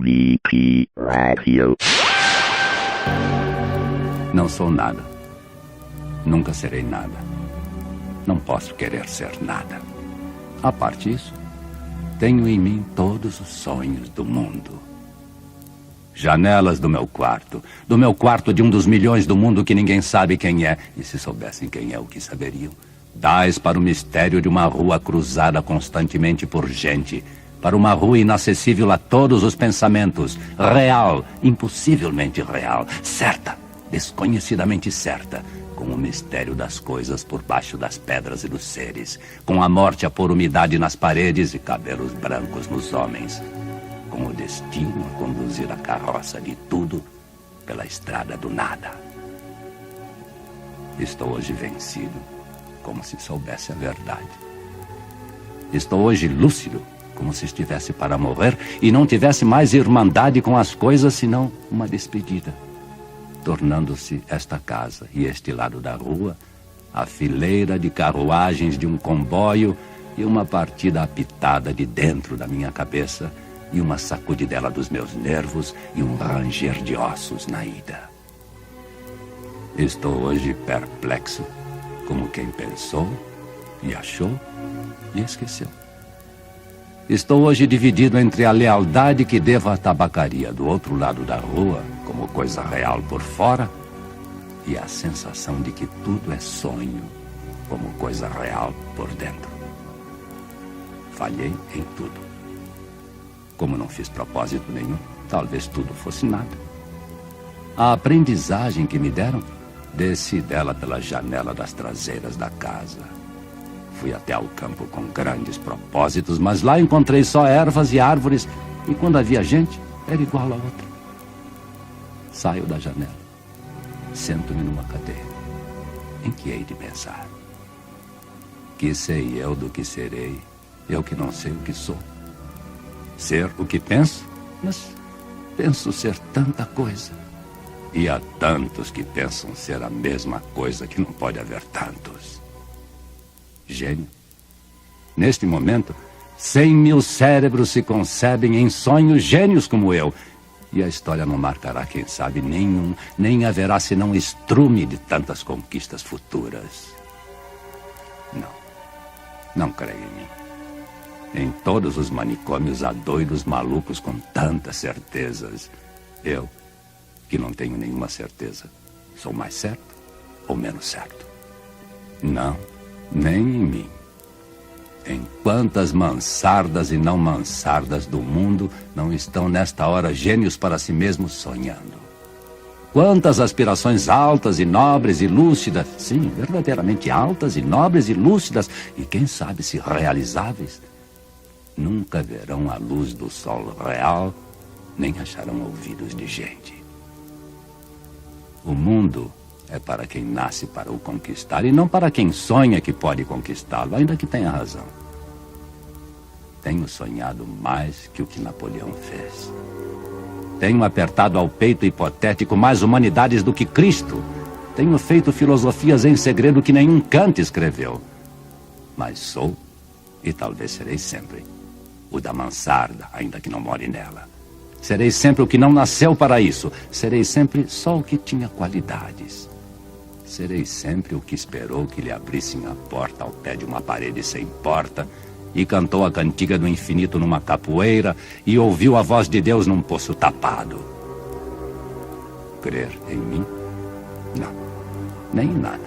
VP Radio. Não sou nada. Nunca serei nada. Não posso querer ser nada. A parte disso, tenho em mim todos os sonhos do mundo. Janelas do meu quarto de um dos milhões do mundo que ninguém sabe quem é, e se soubessem quem é, o que saberiam? Dás para o mistério de uma rua cruzada constantemente por gente, para uma rua inacessível a todos os pensamentos, real, impossivelmente real, certa, desconhecidamente certa, com o mistério das coisas por baixo das pedras e dos seres, com a morte a pôr umidade nas paredes e cabelos brancos nos homens, com o destino a conduzir a carroça de tudo pela estrada do nada. Estou hoje vencido, como se soubesse a verdade. Estou hoje lúcido, como se estivesse para morrer e não tivesse mais irmandade com as coisas, senão uma despedida, tornando-se esta casa e este lado da rua a fileira de carruagens de um comboio e uma partida apitada de dentro da minha cabeça e uma sacudidela dos meus nervos e um ranger de ossos na ida. Estou hoje perplexo, como quem pensou e achou e esqueceu. Estou hoje dividido entre a lealdade que devo à tabacaria do outro lado da rua, como coisa real por fora, e a sensação de que tudo é sonho, como coisa real por dentro. Falhei em tudo. Como não fiz propósito nenhum, talvez tudo fosse nada. A aprendizagem que me deram, desci dela pela janela das traseiras da casa. Fui até ao campo com grandes propósitos, mas lá encontrei só ervas e árvores, e quando havia gente, era igual a outra. Saio da janela, sento-me numa cadeira. Em que hei de pensar? Que sei eu do que serei, eu que não sei o que sou? Ser o que penso? Mas penso ser tanta coisa. E há tantos que pensam ser a mesma coisa que não pode haver tantos. Gênio. Neste momento, 100.000 cérebros se concebem em sonhos gênios como eu. E a história não marcará, quem sabe, nenhum, nem haverá senão estrume de tantas conquistas futuras. Não creio em mim. Em todos os manicômios há doidos malucos com tantas certezas. Eu, que não tenho nenhuma certeza, sou mais certo ou menos certo? Não, nem em mim. Em quantas mansardas e não mansardas do mundo não estão nesta hora gênios para si mesmos sonhando? Quantas aspirações altas e nobres e lúcidas, sim, verdadeiramente altas e nobres e lúcidas, e quem sabe se realizáveis, nunca verão a luz do sol real, nem acharão ouvidos de gente. O mundo é para quem nasce para o conquistar e não para quem sonha que pode conquistá-lo, ainda que tenha razão. Tenho sonhado mais que o que Napoleão fez. Tenho apertado ao peito hipotético mais humanidades do que Cristo. Tenho feito filosofias em segredo que nenhum Kant escreveu. Mas sou, e talvez serei sempre, o da mansarda, ainda que não more nela. Serei sempre o que não nasceu para isso. Serei sempre só o que tinha qualidades. Serei sempre o que esperou que lhe abrissem a porta ao pé de uma parede sem porta e cantou a cantiga do infinito numa capoeira e ouviu a voz de Deus num poço tapado. Crer em mim? Não, nem em nada.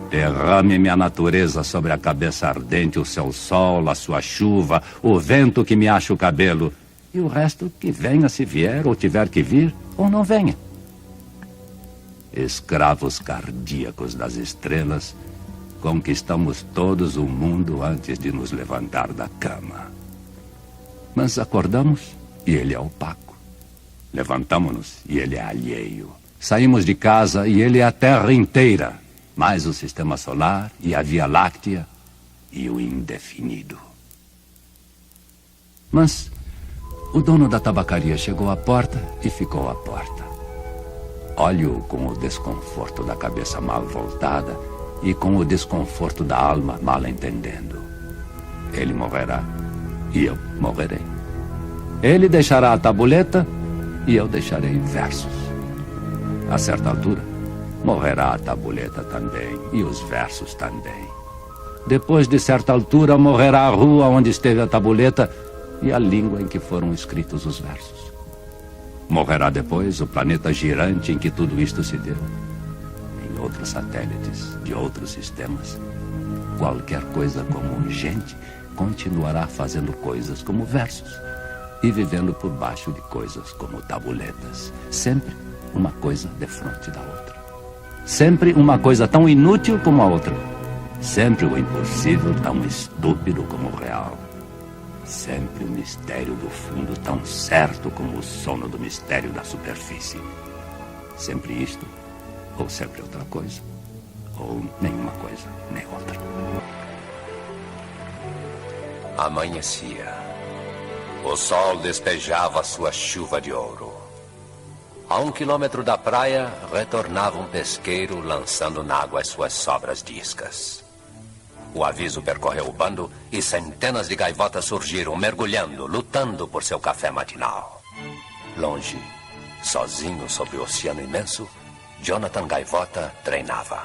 Derrame-me a natureza sobre a cabeça ardente, o seu sol, a sua chuva, o vento que me acha o cabelo, e o resto que venha se vier, ou tiver que vir, ou não venha. Escravos cardíacos das estrelas, conquistamos todos o mundo antes de nos levantar da cama. Mas acordamos e ele é opaco. Levantamo-nos e ele é alheio. Saímos de casa e ele é a Terra inteira, mais o Sistema Solar e a Via Láctea e o indefinido. Mas o dono da tabacaria chegou à porta e ficou à porta. Olho-o com o desconforto da cabeça mal voltada e com o desconforto da alma mal entendendo. Ele morrerá e eu morrerei. Ele deixará a tabuleta e eu deixarei versos. A certa altura, morrerá a tabuleta também e os versos também. Depois de certa altura, morrerá a rua onde esteve a tabuleta e a língua em que foram escritos os versos. Morrerá depois o planeta girante em que tudo isto se deu. Em outros satélites de outros sistemas, qualquer coisa como gente continuará fazendo coisas como versos e vivendo por baixo de coisas como tabuletas. Sempre uma coisa defronte da outra. Sempre uma coisa tão inútil como a outra. Sempre o impossível tão estúpido como o real. Sempre o mistério do fundo tão certo como o sono do mistério da superfície. Sempre isto, ou sempre outra coisa, ou nenhuma coisa, nem outra. Amanhecia. O sol despejava sua chuva de ouro. A 1 quilômetro da praia, retornava um pesqueiro lançando na água as suas sobras de iscas. O aviso percorreu o bando e centenas de gaivotas surgiram, mergulhando, lutando por seu café matinal. Longe, sozinho sobre o oceano imenso, Jonathan Gaivota treinava.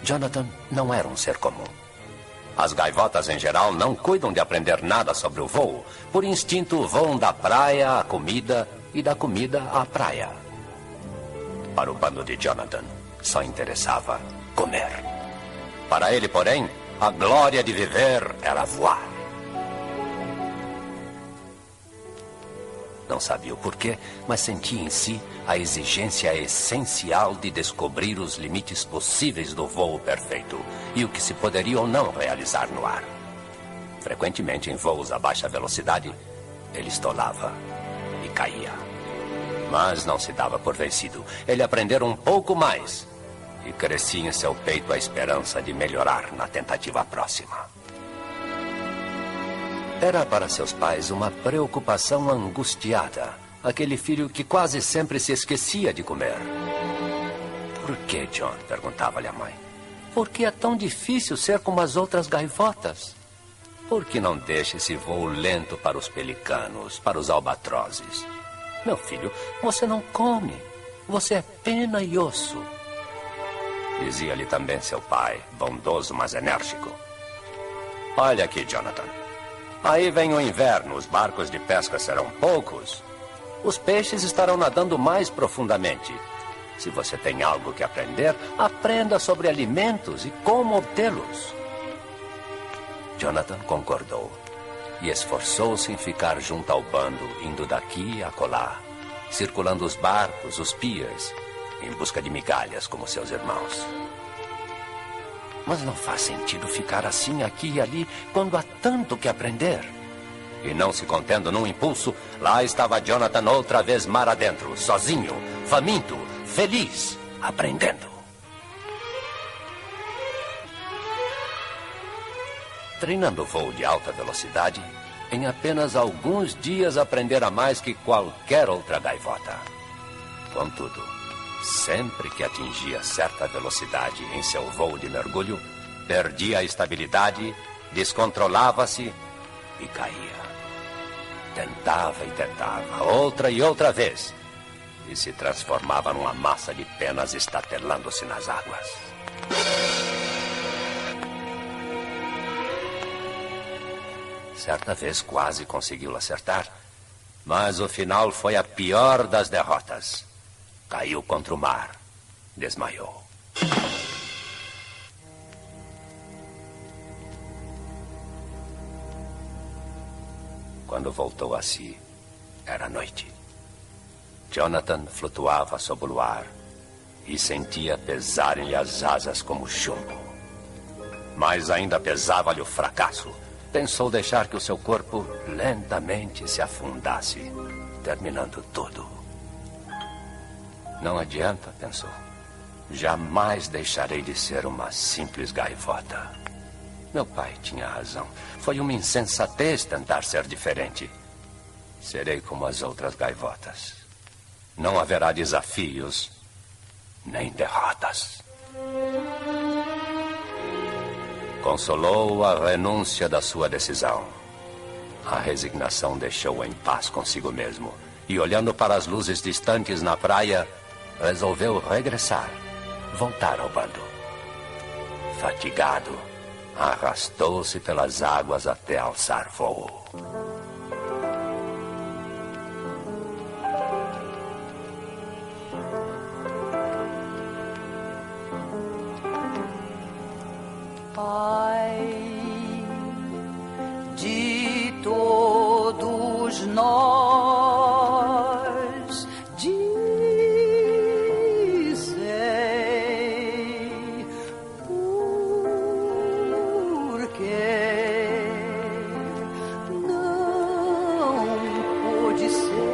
Jonathan não era um ser comum. As gaivotas, em geral, não cuidam de aprender nada sobre o voo. Por instinto, voam da praia à comida e da comida à praia. Para o bando de Jonathan, só interessava comer. Para ele, porém, a glória de viver era voar. Não sabia o porquê, mas sentia em si a exigência essencial de descobrir os limites possíveis do voo perfeito e o que se poderia ou não realizar no ar. Frequentemente, em voos a baixa velocidade, ele estolava e caía. Mas não se dava por vencido. Ele aprendera um pouco mais e crescia em seu peito a esperança de melhorar na tentativa próxima. Era para seus pais uma preocupação angustiada, aquele filho que quase sempre se esquecia de comer. Por que, John? Perguntava-lhe a mãe. Por que é tão difícil ser como as outras gaivotas? Por que não deixa esse voo lento para os pelicanos, para os albatrozes? Meu filho, você não come. Você é pena e osso. Dizia-lhe também seu pai, bondoso, mas enérgico. Olha aqui, Jonathan. Aí vem o inverno, os barcos de pesca serão poucos. Os peixes estarão nadando mais profundamente. Se você tem algo que aprender, aprenda sobre alimentos e como obtê-los. Jonathan concordou e esforçou-se em ficar junto ao bando, indo daqui a acolá, circulando os barcos, os piers, em busca de migalhas como seus irmãos. Mas não faz sentido ficar assim aqui e ali quando há tanto que aprender. E não se contendo num impulso, lá estava Jonathan outra vez mar adentro, sozinho, faminto, feliz, aprendendo. Treinando voo de alta velocidade, em apenas alguns dias aprendera mais que qualquer outra gaivota. Contudo, sempre que atingia certa velocidade em seu voo de mergulho, perdia a estabilidade, descontrolava-se e caía. Tentava e tentava, outra e outra vez, e se transformava numa massa de penas estatelando-se nas águas. Certa vez quase conseguiu acertar, mas o final foi a pior das derrotas. Caiu contra o mar, desmaiou. Quando voltou a si, era noite. Jonathan flutuava sob o luar e sentia pesarem-lhe as asas como chumbo. Mas ainda pesava-lhe o fracasso. Pensou deixar que o seu corpo lentamente se afundasse, terminando tudo. Não adianta, pensou. Jamais deixarei de ser uma simples gaivota. Meu pai tinha razão. Foi uma insensatez tentar ser diferente. Serei como as outras gaivotas. Não haverá desafios, nem derrotas. Consolou a renúncia da sua decisão. A resignação deixou-o em paz consigo mesmo. E olhando para as luzes distantes na praia, resolveu regressar, voltar ao bando. Fatigado, arrastou-se pelas águas até alçar voo. Pai de todos nós, dizei por que não pôde ser.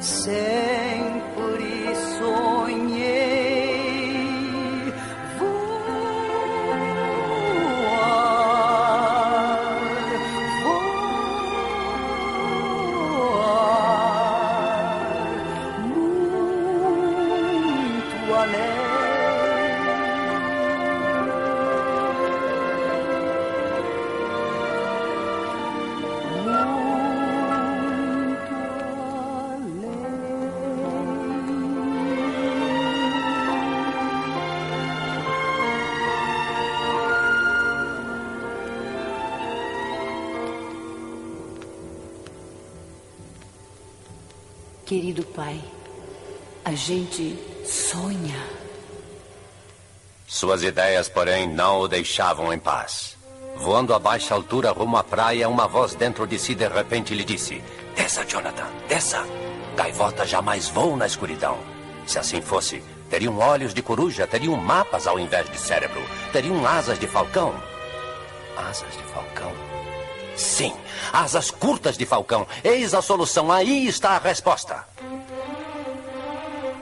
Sempre sonhei voar muito além. Querido pai, a gente sonha. Suas ideias, porém, não o deixavam em paz. Voando a baixa altura rumo à praia, uma voz dentro de si de repente lhe disse: "Desça, Jonathan, desça! Gaivotas jamais voam na escuridão. Se assim fosse, teriam olhos de coruja, teriam mapas ao invés de cérebro, teriam asas de falcão." Asas de falcão? Sim, asas curtas de falcão. Eis a solução, aí está a resposta.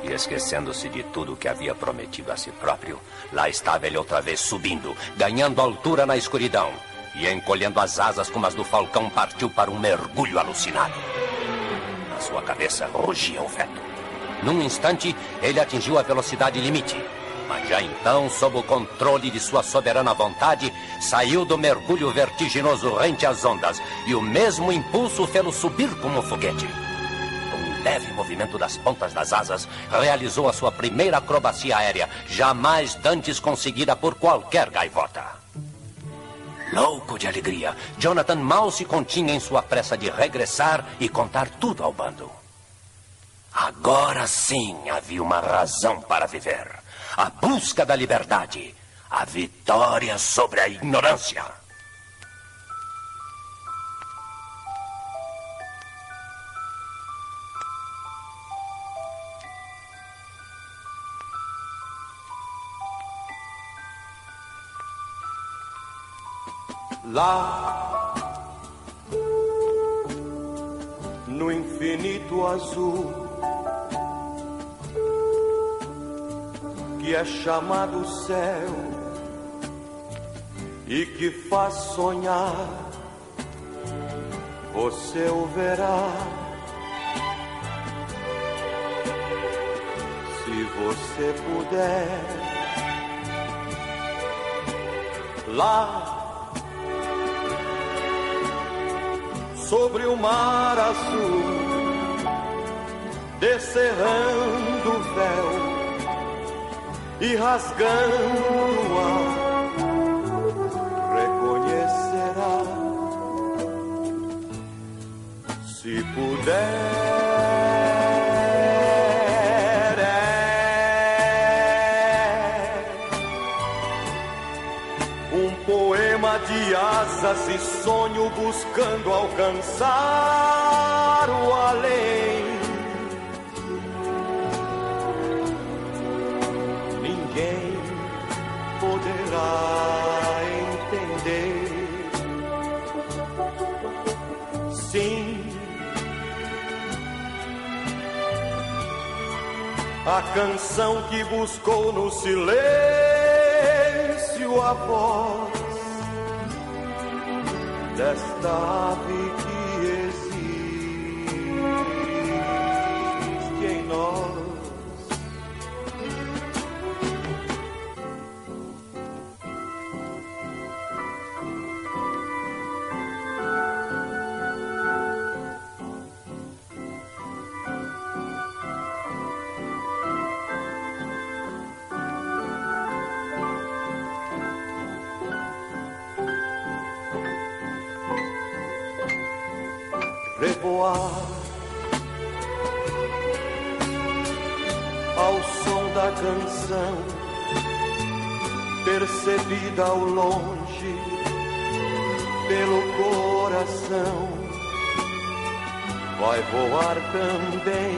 E esquecendo-se de tudo o que havia prometido a si próprio, lá estava ele outra vez subindo, ganhando altura na escuridão. E encolhendo as asas como as do falcão, partiu para um mergulho alucinado. Na sua cabeça rugia o vento. Num instante, ele atingiu a velocidade limite. Mas já então, sob o controle de sua soberana vontade, saiu do mergulho vertiginoso rente às ondas, e o mesmo impulso fê-lo subir como um foguete. Um leve movimento das pontas das asas realizou a sua primeira acrobacia aérea, jamais dantes conseguida por qualquer gaivota. Louco de alegria, Jonathan mal se continha em sua pressa de regressar e contar tudo ao bando. Agora sim havia uma razão para viver. A busca da liberdade. A vitória sobre a ignorância. Lá no infinito azul que é chamado céu e que faz sonhar, você o verá. Se você puder, lá sobre o mar azul, descerrando o véu e rasgando o ar, reconhecerá. Se puder, um poema de asas e sonho buscando alcançar o além. Ninguém poderá entender. Sim, a canção que buscou no silêncio a voz desta ave que existe. voar ao som da canção, percebida ao longe pelo coração. Vai voar também,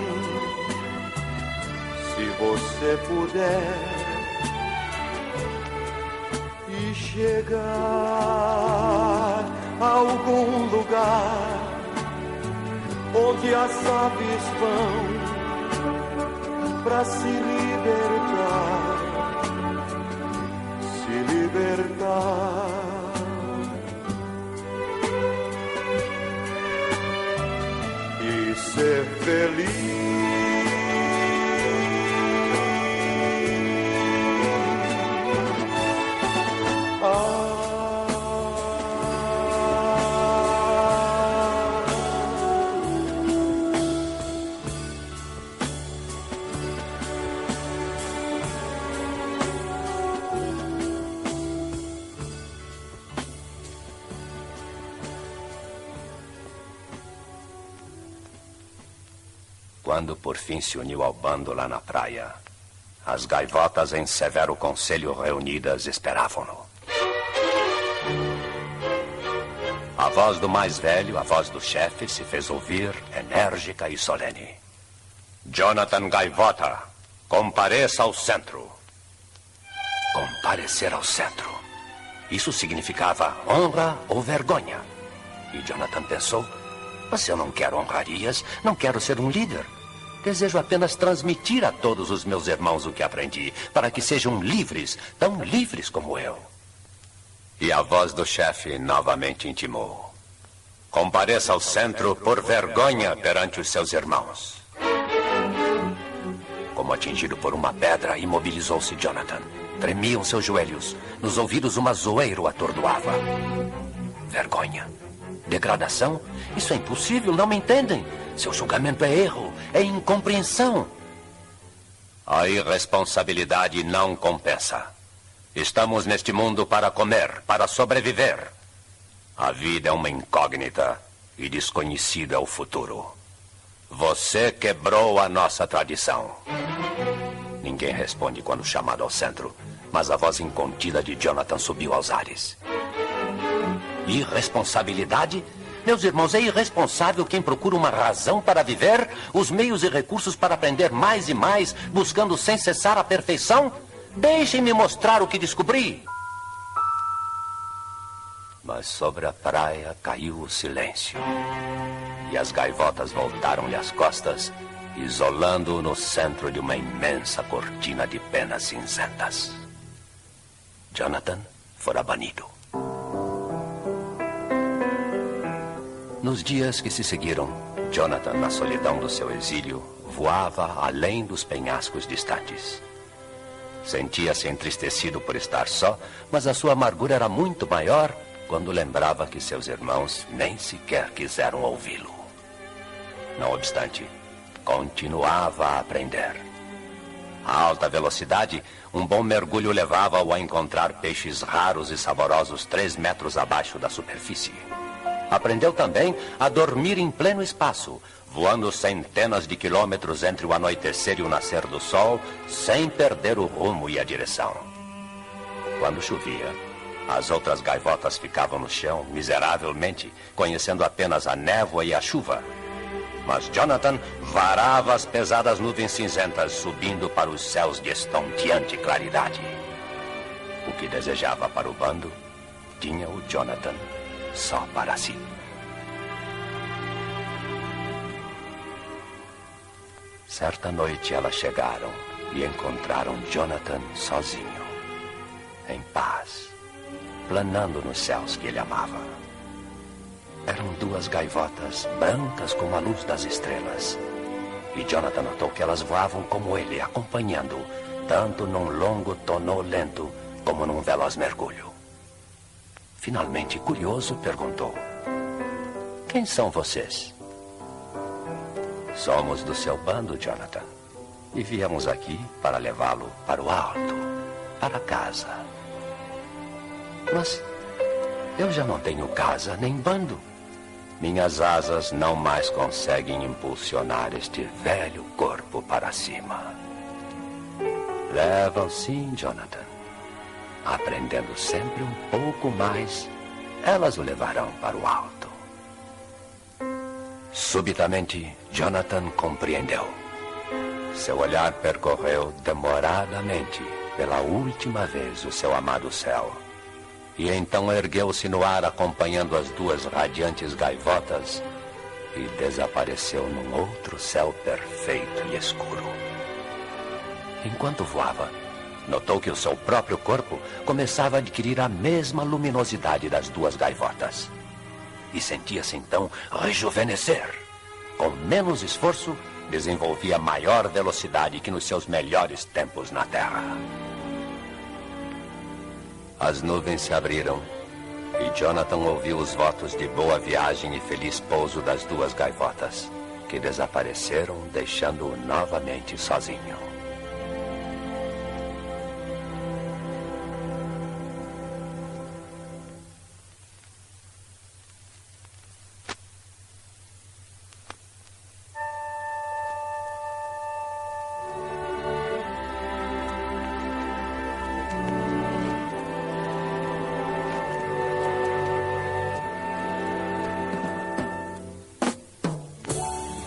se você puder, e chegar a algum lugar onde as aves vão pra se libertar, se libertar. E ser feliz. Quando por fim se uniu ao bando lá na praia, as gaivotas em severo conselho reunidas esperavam-no. A voz do mais velho, a voz do chefe, se fez ouvir, enérgica e solene. Jonathan Gaivota, compareça ao centro. Comparecer ao centro. Isso significava honra ou vergonha. E Jonathan pensou, mas eu não quero honrarias, não quero ser um líder. Desejo apenas transmitir a todos os meus irmãos o que aprendi, para que sejam livres, tão livres como eu. E a voz do chefe novamente intimou. Compareça ao centro por vergonha perante os seus irmãos. Como atingido por uma pedra, imobilizou-se Jonathan. Tremiam seus joelhos. Nos ouvidos uma zoeira o atordoava. Vergonha. Degradação? Isso é impossível, não me entendem. Seu julgamento é erro, é incompreensão. A irresponsabilidade não compensa. Estamos neste mundo para comer, para sobreviver. A vida é uma incógnita e desconhecido é o futuro. Você quebrou a nossa tradição. Ninguém responde quando chamado ao centro, mas a voz incontida de Jonathan subiu aos ares. Irresponsabilidade? Meus irmãos, é irresponsável quem procura uma razão para viver, os meios e recursos para aprender mais e mais, buscando sem cessar a perfeição? Deixem-me mostrar o que descobri. Mas sobre a praia caiu o silêncio. E as gaivotas voltaram-lhe as costas, isolando-o no centro de uma imensa cortina de penas cinzentas. Jonathan fora banido. Nos dias que se seguiram, Jonathan, na solidão do seu exílio, voava além dos penhascos distantes. Sentia-se entristecido por estar só, mas a sua amargura era muito maior quando lembrava que seus irmãos nem sequer quiseram ouvi-lo. Não obstante, continuava a aprender. A alta velocidade, um bom mergulho levava-o a encontrar peixes raros e saborosos 3 metros abaixo da superfície. Aprendeu também a dormir em pleno espaço, voando centenas de quilômetros entre o anoitecer e o nascer do sol, sem perder o rumo e a direção. Quando chovia, as outras gaivotas ficavam no chão, miseravelmente, conhecendo apenas a névoa e a chuva. Mas Jonathan varava as pesadas nuvens cinzentas, subindo para os céus de estonteante claridade. O que desejava para o bando, tinha o Jonathan só para si. Certa noite elas chegaram e encontraram Jonathan sozinho, em paz, planando nos céus que ele amava. Eram 2 gaivotas, brancas como a luz das estrelas. E Jonathan notou que elas voavam como ele, acompanhando, tanto num longo tonô lento como num veloz mergulho. Finalmente, curioso, perguntou: quem são vocês? Somos do seu bando, Jonathan. E viemos aqui para levá-lo para o alto, para casa. Mas eu já não tenho casa nem bando. Minhas asas não mais conseguem impulsionar este velho corpo para cima. Levam sim, Jonathan. Aprendendo sempre um pouco mais, elas o levarão para o alto. Subitamente, Jonathan compreendeu. Seu olhar percorreu demoradamente, pela última vez, o seu amado céu. E então ergueu-se no ar, acompanhando as duas radiantes gaivotas, e desapareceu num outro céu perfeito e escuro. Enquanto voava, notou que o seu próprio corpo começava a adquirir a mesma luminosidade das duas gaivotas. E sentia-se então rejuvenescer. Com menos esforço, desenvolvia maior velocidade que nos seus melhores tempos na Terra. As nuvens se abriram e Jonathan ouviu os votos de boa viagem e feliz pouso das duas gaivotas, que desapareceram, deixando-o novamente sozinho.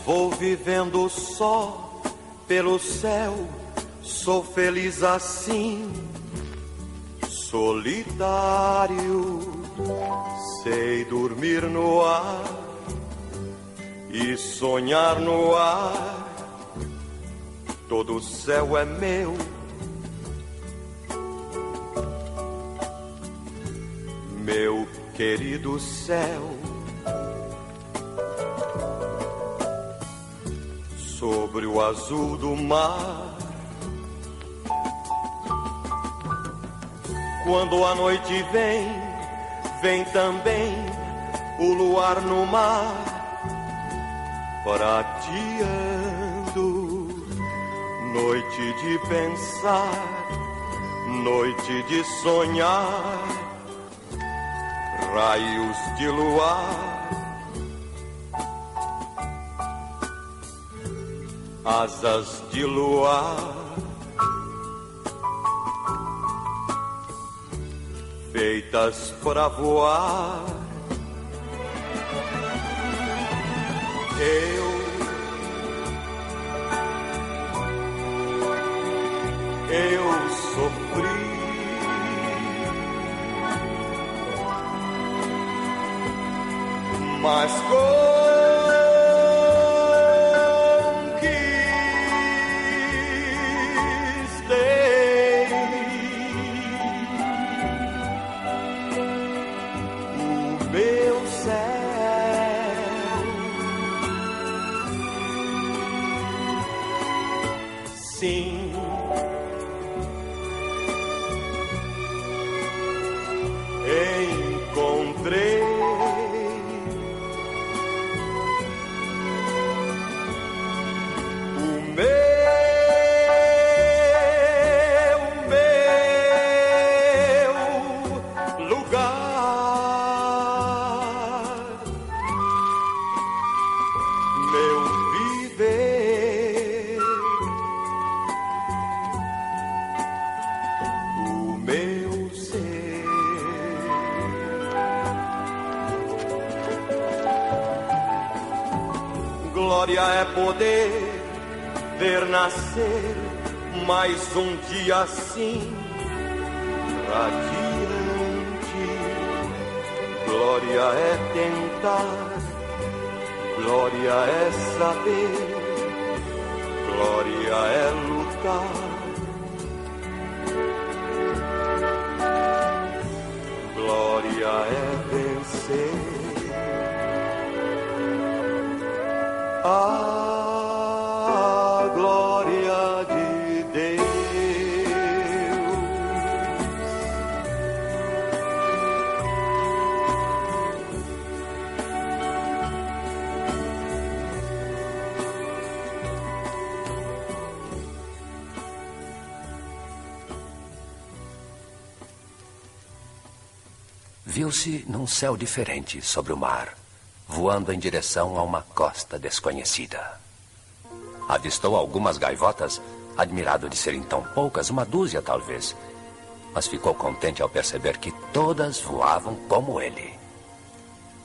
Vou vivendo só pelo céu, sou feliz assim, solitário. Sei dormir no ar e sonhar no ar. Todo o céu é meu. Meu querido céu. Sobre o azul do mar, quando a noite vem, vem também o luar no mar, prateando, noite de pensar, noite de sonhar, raios de luar. Asas de luar, feitas para voar. Eu sofri, mas sim, encontrei o meu lugar, meu viver. Glória é poder ver nascer mais um dia assim, radiante. Glória é tentar, glória é saber, glória é lutar. Glória é vencer. A glória de Deus. Viu-se num céu diferente sobre o mar, voando em direção a uma costa desconhecida. Avistou algumas gaivotas, admirado de serem tão poucas, uma dúzia talvez, mas ficou contente ao perceber que todas voavam como ele.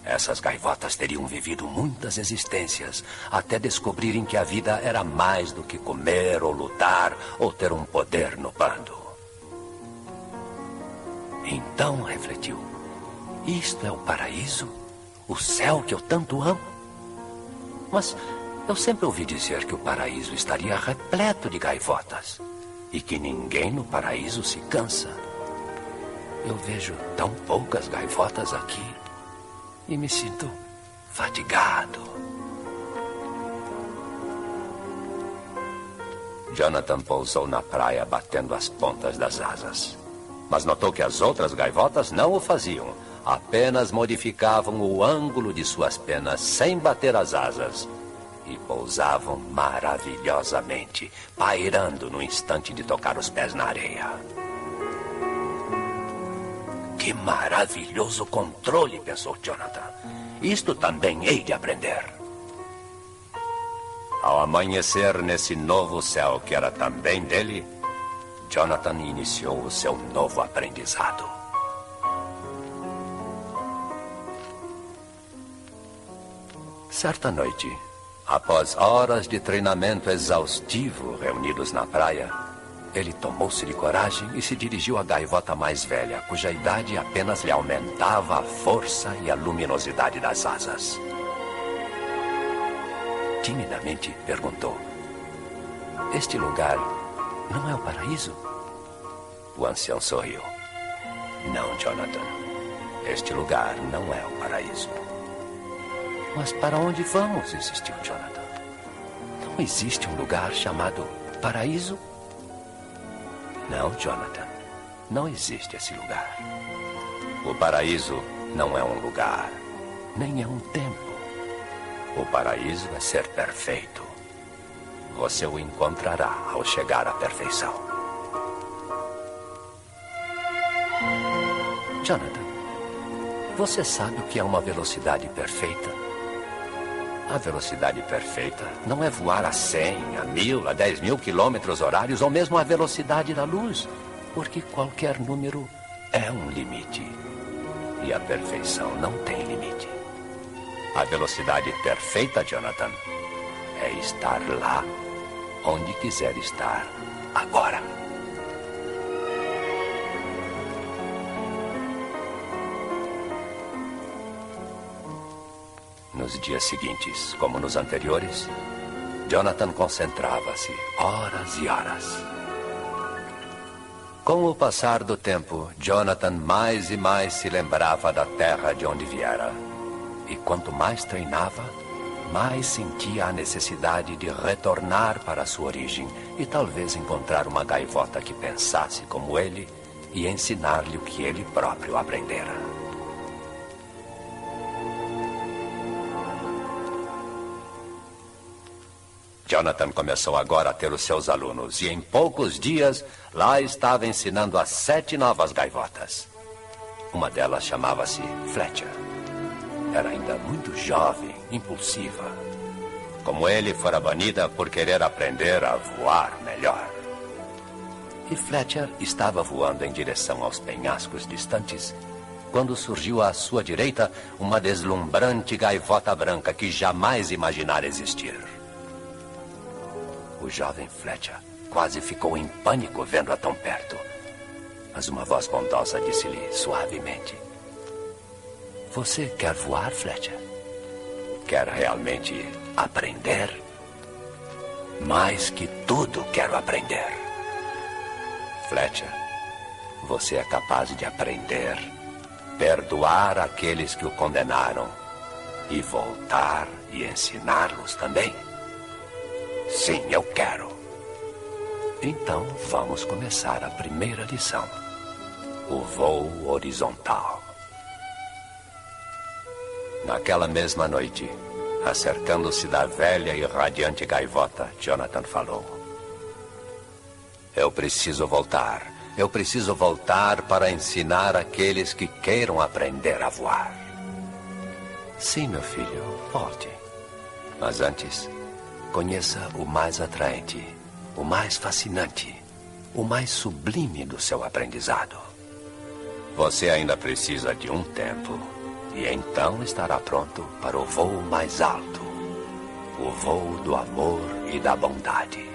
Essas gaivotas teriam vivido muitas existências até descobrirem que a vida era mais do que comer ou lutar ou ter um poder no bando. Então refletiu: isto é o paraíso? O céu que eu tanto amo? Mas eu sempre ouvi dizer que o paraíso estaria repleto de gaivotas e que ninguém no paraíso se cansa. Eu vejo tão poucas gaivotas aqui e me sinto fatigado. Jonathan pousou na praia batendo as pontas das asas. Mas notou que as outras gaivotas não o faziam. Apenas modificavam o ângulo de suas penas sem bater as asas. E pousavam maravilhosamente, pairando no instante de tocar os pés na areia. Que maravilhoso controle, pensou Jonathan. Isto também hei de aprender. Ao amanhecer nesse novo céu que era também dele, Jonathan iniciou o seu novo aprendizado. Certa noite, após horas de treinamento exaustivo reunidos na praia, ele tomou-se de coragem e se dirigiu à gaivota mais velha, cuja idade apenas lhe aumentava a força e a luminosidade das asas. Timidamente perguntou: este lugar não é o paraíso? O ancião sorriu. Não, Jonathan. Este lugar não é o paraíso. Mas para onde vamos? Insistiu Jonathan. Não existe um lugar chamado paraíso? Não, Jonathan. Não existe esse lugar. O paraíso não é um lugar, nem é um tempo. O paraíso é ser perfeito. Você o encontrará ao chegar à perfeição. Jonathan, você sabe o que é uma velocidade perfeita? A velocidade perfeita não é voar a 100, a 1000, a 10.000 quilômetros horários ou mesmo a velocidade da luz, porque qualquer número é um limite. E a perfeição não tem limite. A velocidade perfeita, Jonathan, é estar lá onde quiser estar agora. Nos dias seguintes, como nos anteriores, Jonathan concentrava-se horas e horas. Com o passar do tempo, Jonathan mais e mais se lembrava da terra de onde viera. E quanto mais treinava, mais sentia a necessidade de retornar para sua origem e talvez encontrar uma gaivota que pensasse como ele e ensinar-lhe o que ele próprio aprendera. Jonathan começou agora a ter os seus alunos e em poucos dias lá estava ensinando as 7 novas gaivotas. Uma delas chamava-se Fletcher. Era ainda muito jovem, impulsiva. Como ele fora banida por querer aprender a voar melhor. E Fletcher estava voando em direção aos penhascos distantes quando surgiu à sua direita uma deslumbrante gaivota branca que jamais imaginara existir. O jovem Fletcher quase ficou em pânico vendo-a tão perto. Mas uma voz bondosa disse-lhe suavemente: você quer voar, Fletcher? Quer realmente aprender? Mais que tudo quero aprender. Fletcher, você é capaz de aprender, perdoar aqueles que o condenaram e voltar e ensiná-los também? Sim, eu quero. Então, vamos começar a primeira lição. O voo horizontal. Naquela mesma noite, acercando-se da velha e radiante gaivota, Jonathan falou: eu preciso voltar. Eu preciso voltar para ensinar aqueles que queiram aprender a voar. Sim, meu filho, volte. Mas antes, conheça o mais atraente, o mais fascinante, o mais sublime do seu aprendizado. Você ainda precisa de um tempo, e então estará pronto para o voo mais alto, o voo do amor e da bondade.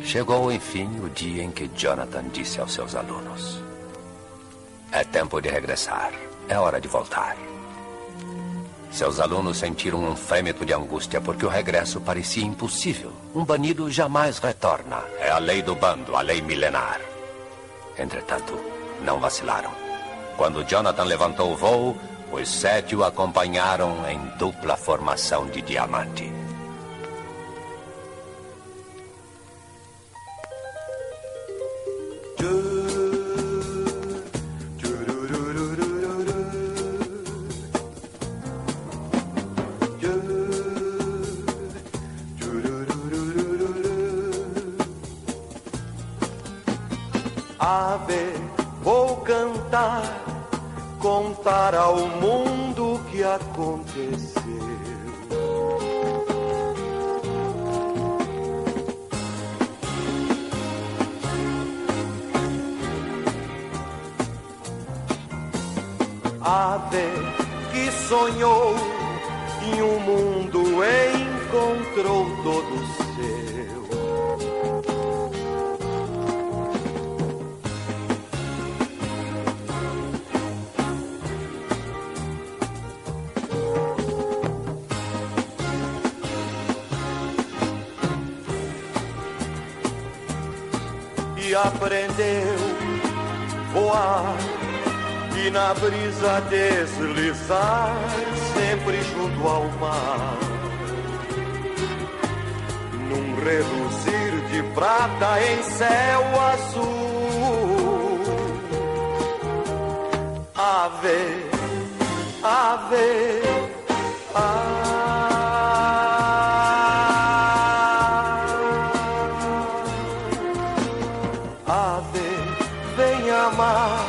Chegou, enfim, o dia em que Jonathan disse aos seus alunos: é tempo de regressar, é hora de voltar. Seus alunos sentiram um fêmito de angústia porque o regresso parecia impossível. Um banido jamais retorna. É a lei do bando, a lei milenar. Entretanto, não vacilaram. Quando Jonathan levantou o voo, os 7 o acompanharam em dupla formação de diamante. Ave, vou cantar, contar ao mundo o que aconteceu. Ave que sonhou em um mundo encontrou todo seu. E aprendeu voar e na brisa deslizar, sempre junto ao mar, num reluzir de prata em céu azul. Ave, ave, ave, vem amar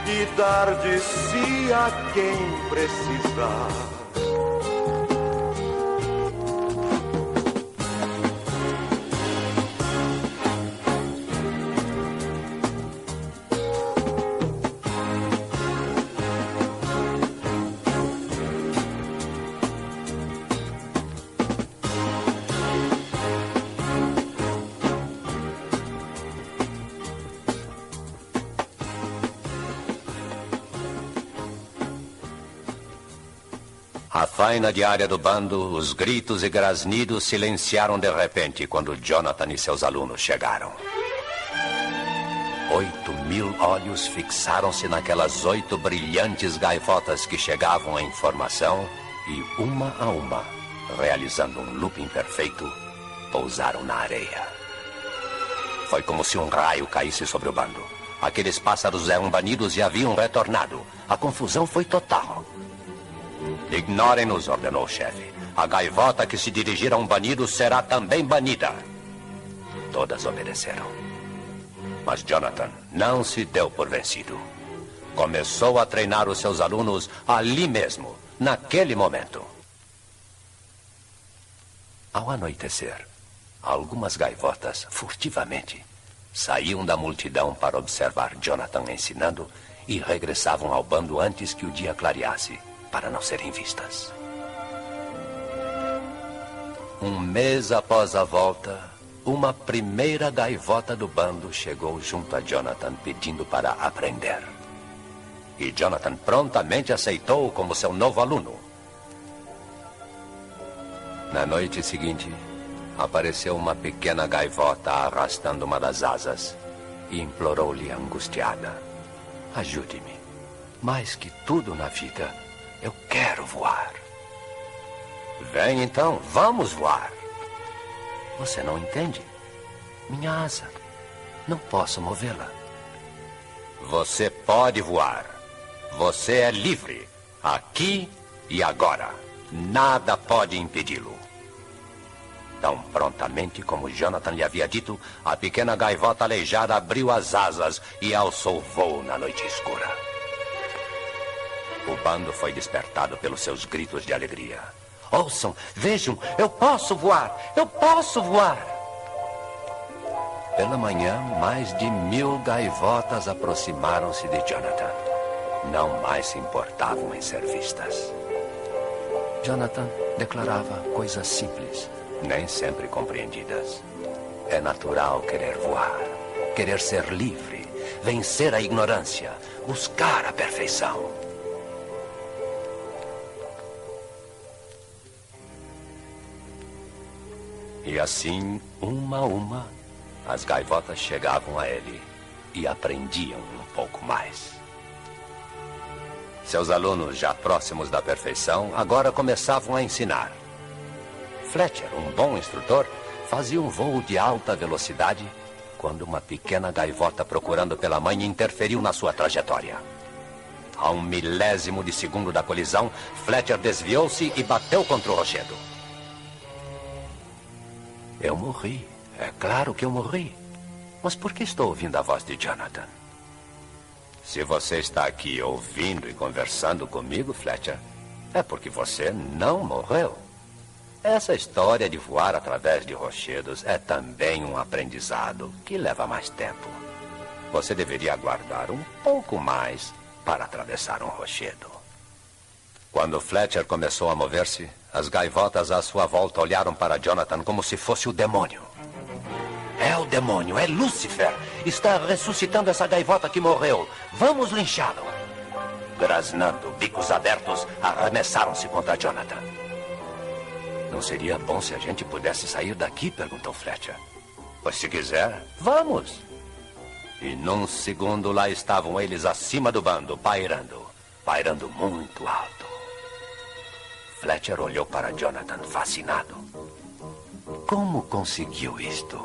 e dar de si a quem precisar. A faina diária do bando, os gritos e grasnidos silenciaram de repente quando Jonathan e seus alunos chegaram. 8.000 olhos fixaram-se naquelas 8 brilhantes gaivotas que chegavam em formação e, uma a uma, realizando um looping perfeito, pousaram na areia. Foi como se um raio caísse sobre o bando. Aqueles pássaros eram banidos e haviam retornado. A confusão foi total. Ignorem-nos, ordenou o chefe. A gaivota que se dirigir a um banido será também banida. Todas obedeceram. Mas Jonathan não se deu por vencido. Começou a treinar os seus alunos ali mesmo, naquele momento. Ao anoitecer, algumas gaivotas, furtivamente, saíam da multidão para observar Jonathan ensinando e regressavam ao bando antes que o dia clareasse, para não serem vistas. Um mês após a volta, uma primeira gaivota do bando chegou junto a Jonathan pedindo para aprender. E Jonathan prontamente aceitou-o como seu novo aluno. Na noite seguinte, apareceu uma pequena gaivota arrastando uma das asas e implorou-lhe angustiada: ajude-me. Mais que tudo na vida, eu quero voar. Vem então, vamos voar. Você não entende? Minha asa, não posso movê-la. Você pode voar. Você é livre, aqui e agora. Nada pode impedi-lo. Tão prontamente como Jonathan lhe havia dito, a pequena gaivota aleijada abriu as asas e alçou voo na noite escura. O bando foi despertado pelos seus gritos de alegria. Ouçam, vejam, eu posso voar! Eu posso voar! Pela manhã, mais de 1000 gaivotas aproximaram-se de Jonathan. Não mais se importavam em ser vistas. Jonathan declarava coisas simples, nem sempre compreendidas. É natural querer voar, querer ser livre, vencer a ignorância, buscar a perfeição. E assim, uma a uma, as gaivotas chegavam a ele e aprendiam um pouco mais. Seus alunos, já próximos da perfeição, agora começavam a ensinar. Fletcher, um bom instrutor, fazia um voo de alta velocidade quando uma pequena gaivota procurando pela mãe interferiu na sua trajetória. A 1 milésimo de segundo da colisão, Fletcher desviou-se e bateu contra o rochedo. Eu morri. É claro que eu morri. Mas por que estou ouvindo a voz de Jonathan? Se você está aqui ouvindo e conversando comigo, Fletcher, é porque você não morreu. Essa história de voar através de rochedos é também um aprendizado que leva mais tempo. Você deveria aguardar um pouco mais para atravessar um rochedo. Quando Fletcher começou a mover-se, as gaivotas à sua volta olharam para Jonathan como se fosse o demônio. É o demônio, é Lúcifer. Está ressuscitando essa gaivota que morreu. Vamos linchá-lo. Grasnando, bicos abertos, arremessaram-se contra Jonathan. Não seria bom se a gente pudesse sair daqui? Perguntou Fletcher. Pois se quiser, vamos. E num segundo lá estavam eles acima do bando, pairando muito alto. Fletcher olhou para Jonathan, fascinado. Como conseguiu isto?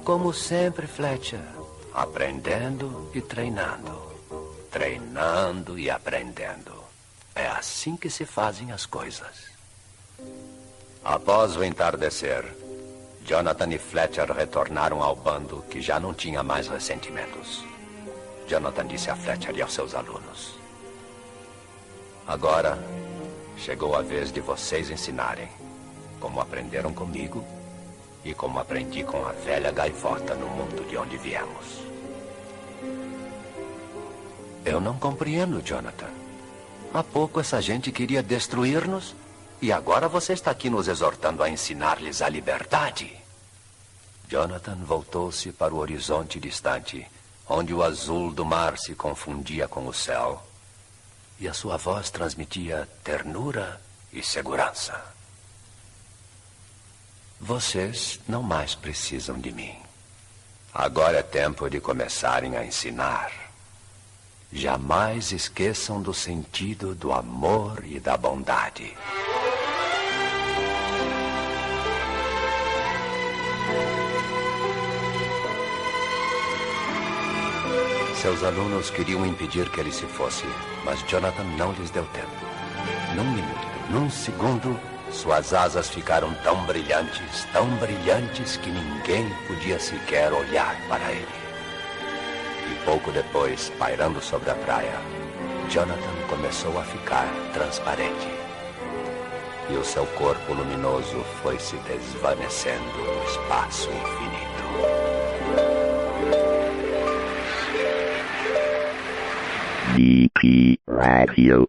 Como sempre, Fletcher, aprendendo e treinando. Treinando e aprendendo. É assim que se fazem as coisas. Após o entardecer, Jonathan e Fletcher retornaram ao bando que já não tinha mais ressentimentos. Jonathan disse a Fletcher e aos seus alunos: agora chegou a vez de vocês ensinarem como aprenderam comigo e como aprendi com a velha gaivota no mundo de onde viemos. Eu não compreendo, Jonathan. Há pouco essa gente queria destruir-nos e agora você está aqui nos exortando a ensinar-lhes a liberdade. Jonathan voltou-se para o horizonte distante, onde o azul do mar se confundia com o céu, e a sua voz transmitia ternura e segurança. Vocês não mais precisam de mim. Agora é tempo de começarem a ensinar. Jamais esqueçam do sentido do amor e da bondade. Seus alunos queriam impedir que ele se fosse, mas Jonathan não lhes deu tempo. Num minuto, num segundo, suas asas ficaram tão brilhantes que ninguém podia sequer olhar para ele. E pouco depois, pairando sobre a praia, Jonathan começou a ficar transparente. E o seu corpo luminoso foi se desvanecendo no espaço infinito. DP Radio.